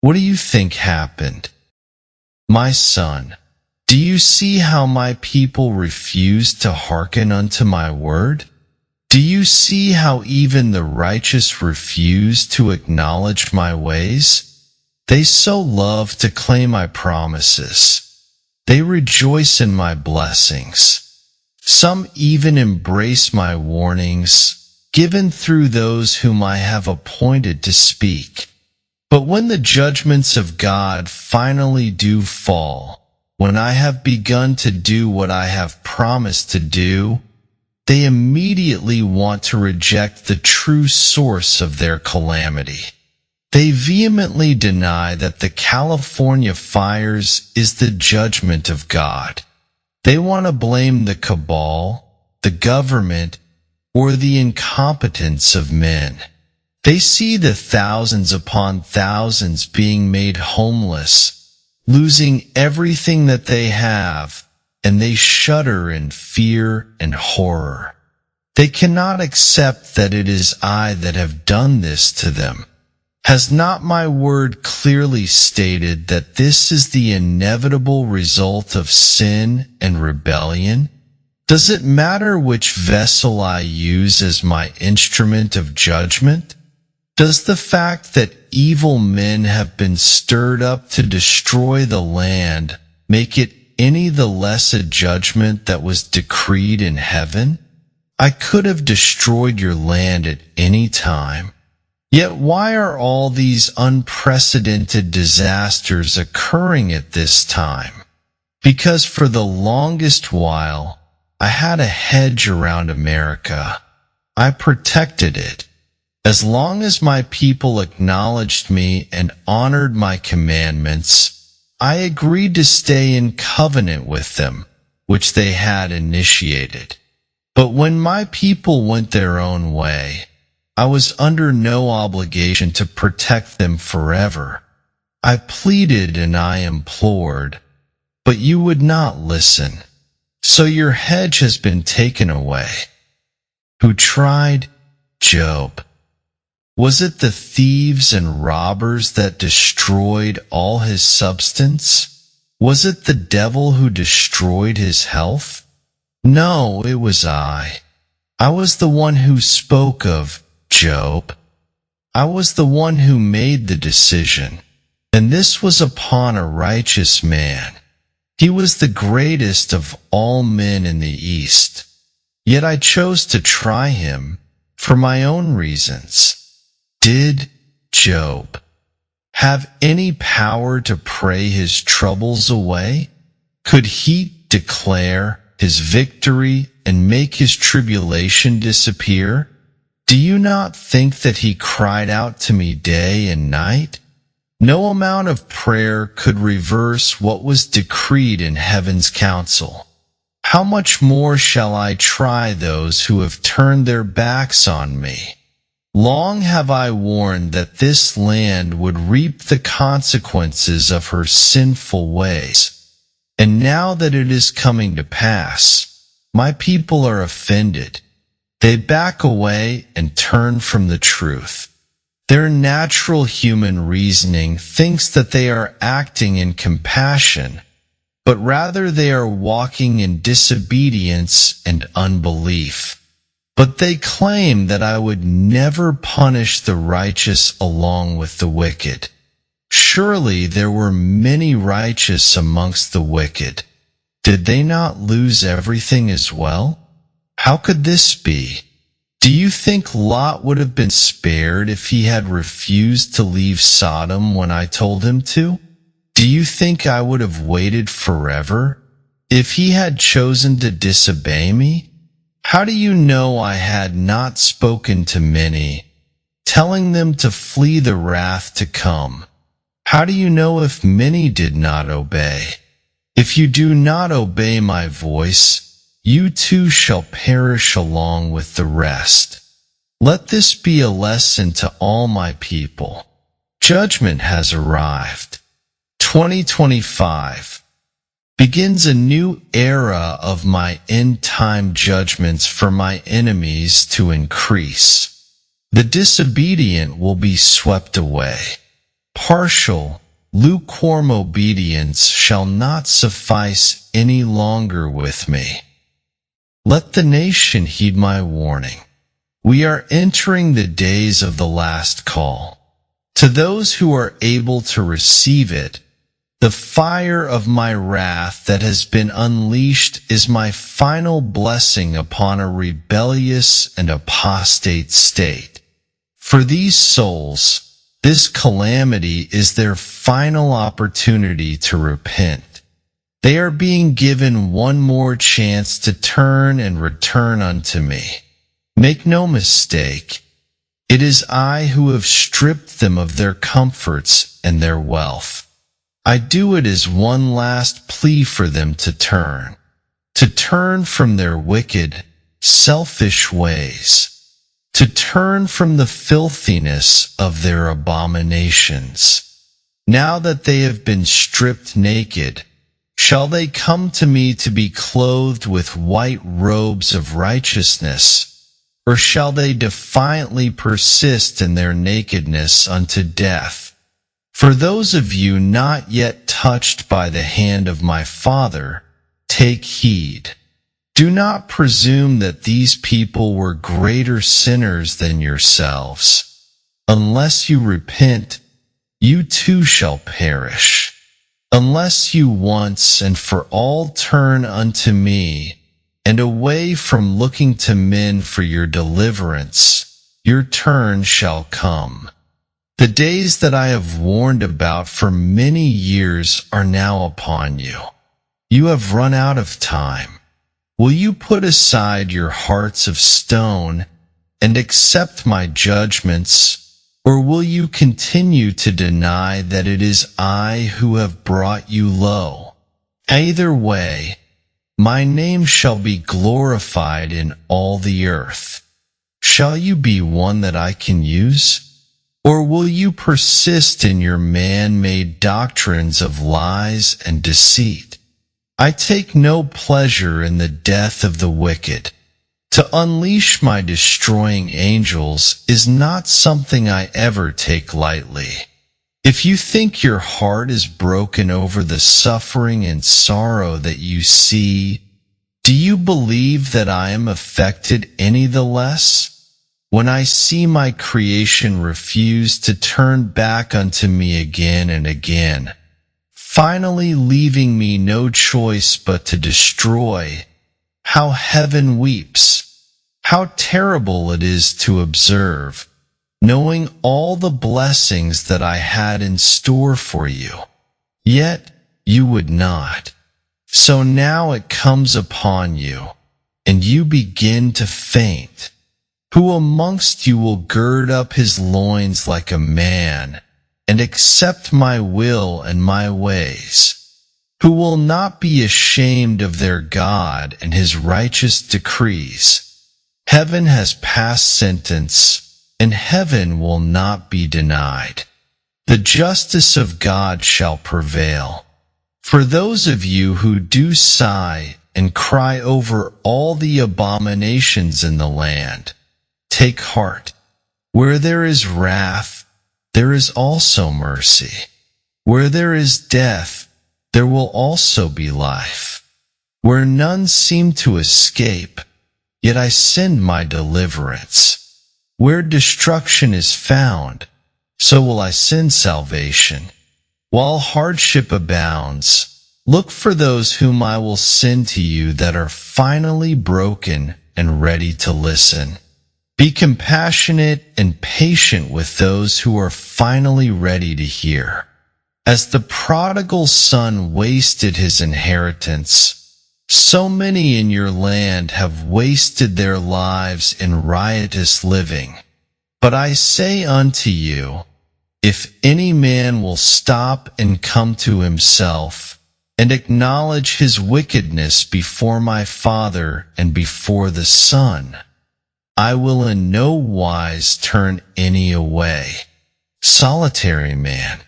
What do you think happened? My son, do you see how my people refused to hearken unto my word? Do you see how even the righteous refuse to acknowledge my ways? They so love to claim my promises. They rejoice in my blessings. Some even embrace my warnings, given through those whom I have appointed to speak. But when the judgments of God finally do fall, when I have begun to do what I have promised to do, they immediately want to reject the true source of their calamity. They vehemently deny that the California fires is the judgment of God. They want to blame the cabal, the government, or the incompetence of men. They see the thousands upon thousands being made homeless, losing everything that they have, and they shudder in fear and horror. They cannot accept that it is I that have done this to them. Has not my word clearly stated that this is the inevitable result of sin and rebellion? Does it matter which vessel I use as my instrument of judgment? Does the fact that evil men have been stirred up to destroy the land make it any the less a judgment that was decreed in heaven? I could have destroyed your land at any time. Yet why are all these unprecedented disasters occurring at this time? Because for the longest while, I had a hedge around America. I protected it. As long as my people acknowledged me and honored my commandments, I agreed to stay in covenant with them, which they had initiated. But when my people went their own way, I was under no obligation to protect them forever. I pleaded and I implored, but you would not listen. So your hedge has been taken away. Who tried Job? Was it the thieves and robbers that destroyed all his substance? Was it the devil who destroyed his health? No, it was I. I was the one who spoke of Job. I was the one who made the decision, and this was upon a righteous man. He was the greatest of all men in the East. Yet I chose to try him for my own reasons. Did Job have any power to pray his troubles away? Could he declare his victory and make his tribulation disappear? Do you not think that he cried out to me day and night? No amount of prayer could reverse what was decreed in heaven's council. How much more shall I try those who have turned their backs on me? Long have I warned that this land would reap the consequences of her sinful ways. And now that it is coming to pass, my people are offended. They back away and turn from the truth. Their natural human reasoning thinks that they are acting in compassion, but rather they are walking in disobedience and unbelief. But they claim that I would never punish the righteous along with the wicked. Surely there were many righteous amongst the wicked. Did they not lose everything as well? How could this be? Do you think Lot would have been spared if he had refused to leave Sodom when I told him to? Do you think I would have waited forever if he had chosen to disobey me? How do you know I had not spoken to many, telling them to flee the wrath to come? How do you know if many did not obey? If you do not obey my voice, you too shall perish along with the rest. Let this be a lesson to all my people. Judgment has arrived. 2025 begins a new era of my end-time judgments for my enemies to increase. The disobedient will be swept away. Partial, lukewarm obedience shall not suffice any longer with me. Let the nation heed my warning. We are entering the days of the last call. To those who are able to receive it, the fire of my wrath that has been unleashed is my final blessing upon a rebellious and apostate state. For these souls, this calamity is their final opportunity to repent. They are being given one more chance to turn and return unto me. Make no mistake, it is I who have stripped them of their comforts and their wealth. I do it as one last plea for them to turn from their wicked, selfish ways, to turn from the filthiness of their abominations. Now that they have been stripped naked, shall they come to me to be clothed with white robes of righteousness? Or shall they defiantly persist in their nakedness unto death? For those of you not yet touched by the hand of my Father, take heed. Do not presume that these people were greater sinners than yourselves. Unless you repent, you too shall perish. Unless you once and for all turn unto me, and away from looking to men for your deliverance, your turn shall come. The days that I have warned about for many years are now upon you. You have run out of time. Will you put aside your hearts of stone and accept my judgments, or will you continue to deny that it is I who have brought you low? Either way, my name shall be glorified in all the earth. Shall you be one that I can use? Or will you persist in your man-made doctrines of lies and deceit? I take no pleasure in the death of the wicked. To unleash my destroying angels is not something I ever take lightly. If you think your heart is broken over the suffering and sorrow that you see, do you believe that I am affected any the less? When I see my creation refuse to turn back unto me again and again, finally leaving me no choice but to destroy, how heaven weeps, how terrible it is to observe, knowing all the blessings that I had in store for you. Yet you would not. So now it comes upon you, and you begin to faint. Who amongst you will gird up his loins like a man, and accept my will and my ways? Who will not be ashamed of their God and his righteous decrees? Heaven has passed sentence, and heaven will not be denied. The justice of God shall prevail. For those of you who do sigh and cry over all the abominations in the land, take heart. Where there is wrath, there is also mercy. Where there is death, there will also be life. Where none seem to escape, yet I send my deliverance. Where destruction is found, so will I send salvation. While hardship abounds, look for those whom I will send to you that are finally broken and ready to listen. Be compassionate and patient with those who are finally ready to hear. As the prodigal son wasted his inheritance, so many in your land have wasted their lives in riotous living. But I say unto you, if any man will stop and come to himself, and acknowledge his wickedness before my Father and before the Son, I will in no wise turn any away. Solitary man,